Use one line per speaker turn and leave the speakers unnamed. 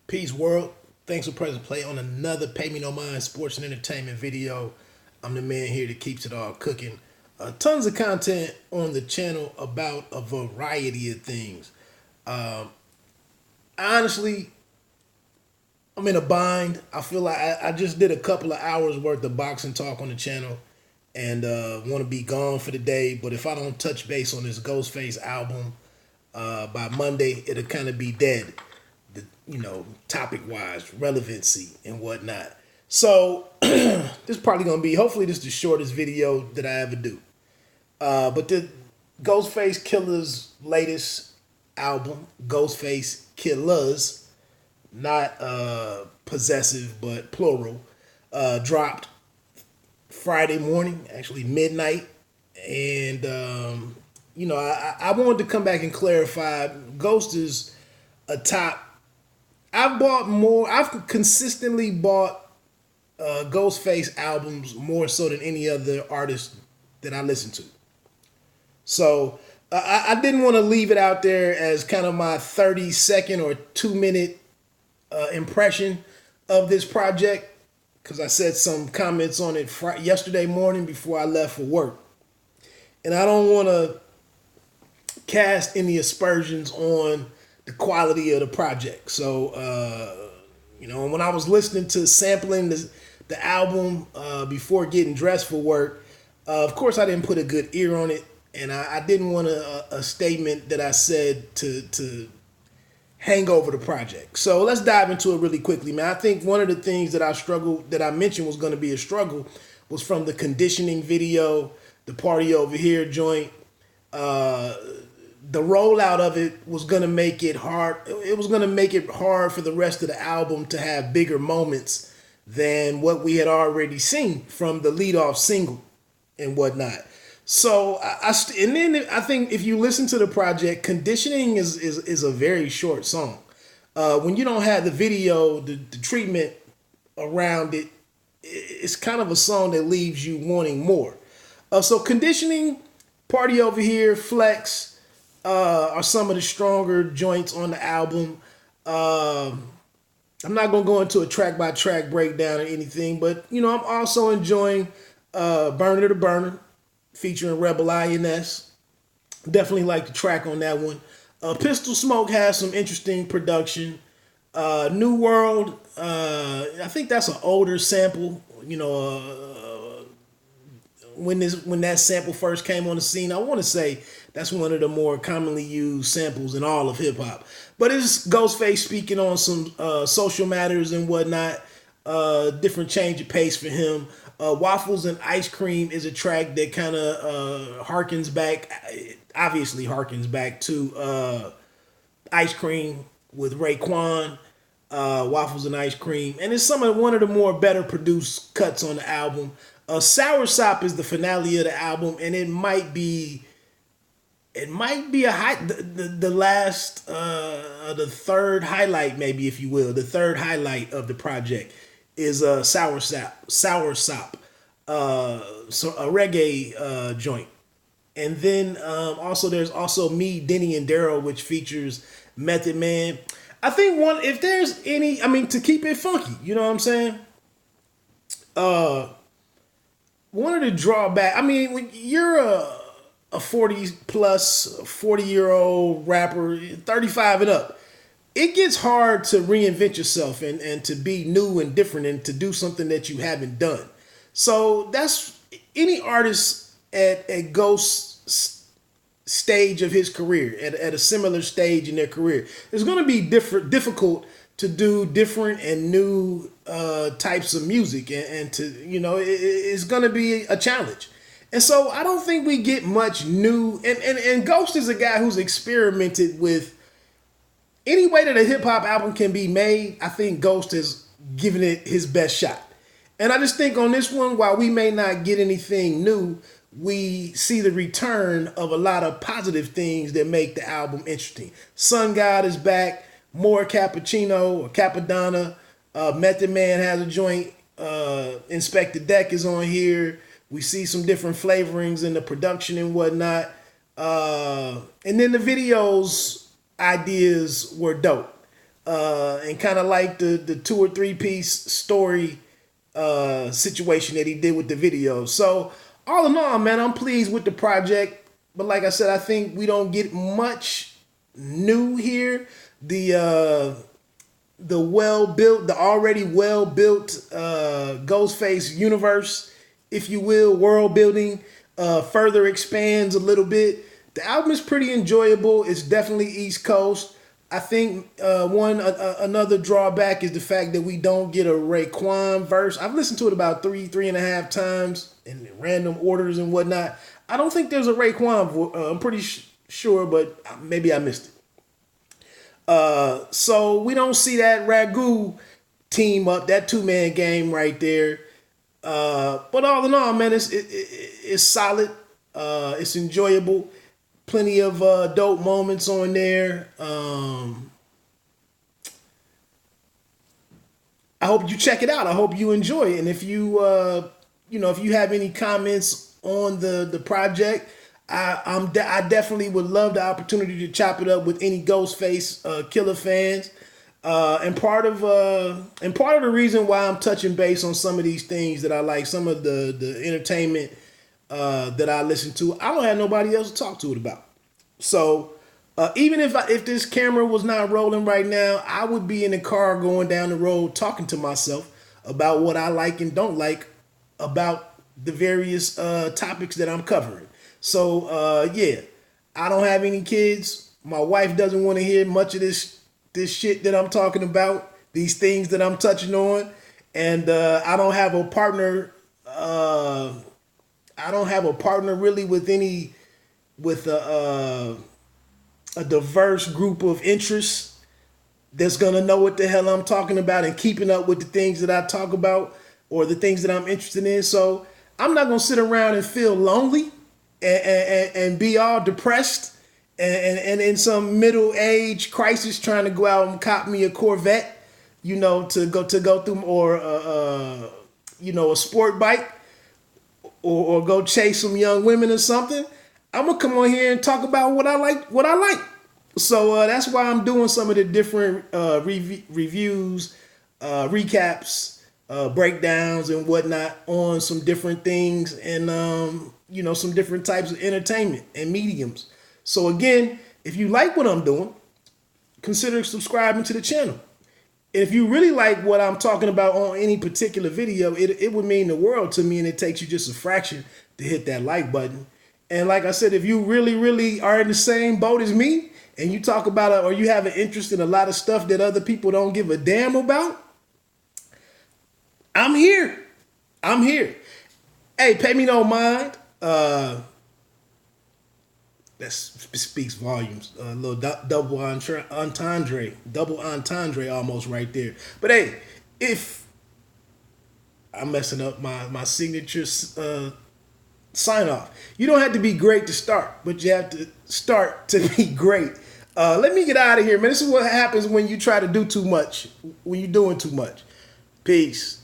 Peace world. Thanks for pressing play on another Pay Me No Mind sports and entertainment video. I'm the man here that keeps it all cooking. Tons of content on the channel about a variety of things. Honestly, I'm in a bind. I feel like I just did a couple of hours worth of boxing talk on the channel and want to be gone for the day. But if I don't touch base on this Ghostface album by Monday, it'll kind of be dead. Topic wise, relevancy and whatnot. So this is probably gonna be, hopefully this is the shortest video that I ever do. But the Ghostface Killahs latest album, Ghostface Killahs, not possessive but plural, dropped Friday morning, actually midnight. And I wanted to come back and clarify, Ghost is a top. I've consistently bought Ghostface albums more so than any other artist that I listen to. So I didn't want to leave it out there as kind of my 30-second or 2-minute impression of this project, because I said some comments on it yesterday morning before I left for work. And I don't want to cast any aspersions on the quality of the project. So, when I was listening to sampling the album before getting dressed for work, of course I didn't put a good ear on it, and I didn't want a statement that I said to hang over the project. So let's dive into it really quickly, man. I think one of the things that I mentioned was going to be a struggle was from the conditioning video, the Party Over Here joint. The rollout of it was going to make it hard. It was going to make it hard for the rest of the album to have bigger moments than what we had already seen from the leadoff single and whatnot. So I think if you listen to the project, Conditioning is a very short song. When you don't have the video, the treatment around it, it's kind of a song that leaves you wanting more. So Conditioning, Party Over Here, Flex, are some of the stronger joints on the album. I'm not going to go into a track-by-track breakdown or anything, but, I'm also enjoying Burner to Burner, featuring Rebel INS. Definitely like the track on that one. Pistol Smoke has some interesting production. New World, I think that's an older sample, when that sample first came on the scene. I want to say that's one of the more commonly used samples in all of hip hop. But it's Ghostface speaking on some social matters and whatnot. Different change of pace for him. Waffles and Ice Cream is a track that kind of harkens back to Ice Cream with Raekwon. Waffles and Ice Cream, and it's one of the more better produced cuts on the album. Sour Sop is the finale of the album, and it might be a the last the third highlight, maybe, if you will. The third highlight of the project is Sour Sop, so a reggae joint. And then there's also Me, Denny, and Daryl, which features Method Man. I think if there's any, to keep it funky, you know what I'm saying? One of the drawbacks, when you're a 40 plus, 40-year-old rapper, 35 and up, it gets hard to reinvent yourself and to be new and different and to do something that you haven't done. So that's any artist at Ghost's stage of his career, at a similar stage in their career, it's going to be difficult to do different and new types of music, and to it's going to be a challenge. And so I don't think we get much new. And Ghost is a guy who's experimented with any way that a hip hop album can be made. I think Ghost has given it his best shot. And I just think on this one, while we may not get anything new, we see the return of a lot of positive things that make the album interesting. Sun God is back. More Cappuccino or Capadonna. Method Man has a joint. Inspector Deck is on here. We see some different flavorings in the production and whatnot. And then the videos ideas were dope. and kind of like the 2 or 3 piece story situation that he did with the video. So all in all, man, I'm pleased with the project. But like I said, I think we don't get much new here. The already well built Ghostface universe, if you will, world building, further expands a little bit. The album is pretty enjoyable. It's definitely East Coast. I think another drawback is the fact that we don't get a Raekwon verse. I've listened to it about 3.5 times in random orders and whatnot. I don't think there's a Raekwon. I'm pretty sure, but maybe I missed it. So we don't see that Ragu team up, that 2-man game right there. But all in all, man, it's solid. It's enjoyable. Plenty of dope moments on there. I hope you check it out. I hope you enjoy it. And if you if you have any comments on the project, I definitely would love the opportunity to chop it up with any Ghostface Killah fans. And part of the reason why I'm touching base on some of these things that I like, some of the entertainment that I listen to, I don't have nobody else to talk to it about. So even if this camera was not rolling right now, I would be in the car going down the road talking to myself about what I like and don't like about the various topics that I'm covering. So yeah, I don't have any kids. My wife doesn't want to hear much of this shit that I'm talking about, these things that I'm touching on, and I don't have a partner. I don't have a partner really with a diverse group of interests that's gonna know what the hell I'm talking about and keeping up with the things that I talk about or the things that I'm interested in. So I'm not gonna sit around and feel lonely and be all depressed and in some middle age crisis trying to go out and cop me a Corvette, to go through, or a sport bike, or go chase some young women or something. I'm gonna come on here and talk about what I like. So that's why I'm doing some of the different reviews, recaps, breakdowns, and whatnot on some different things, and some different types of entertainment and mediums. So again, if you like what I'm doing, consider subscribing to the channel. If you really like what I'm talking about on any particular video, it would mean the world to me, and it takes you just a fraction to hit that like button. And like I said, if you really, really are in the same boat as me, and you talk about or you have an interest in a lot of stuff that other people don't give a damn about, I'm here. Hey, pay me no mind. That speaks volumes. A little double entendre almost right there. But hey, if I'm messing up my signature sign off, you don't have to be great to start, but you have to start to be great. Let me get out of here, man. This is what happens when you try to do too much, when you're doing too much. Peace.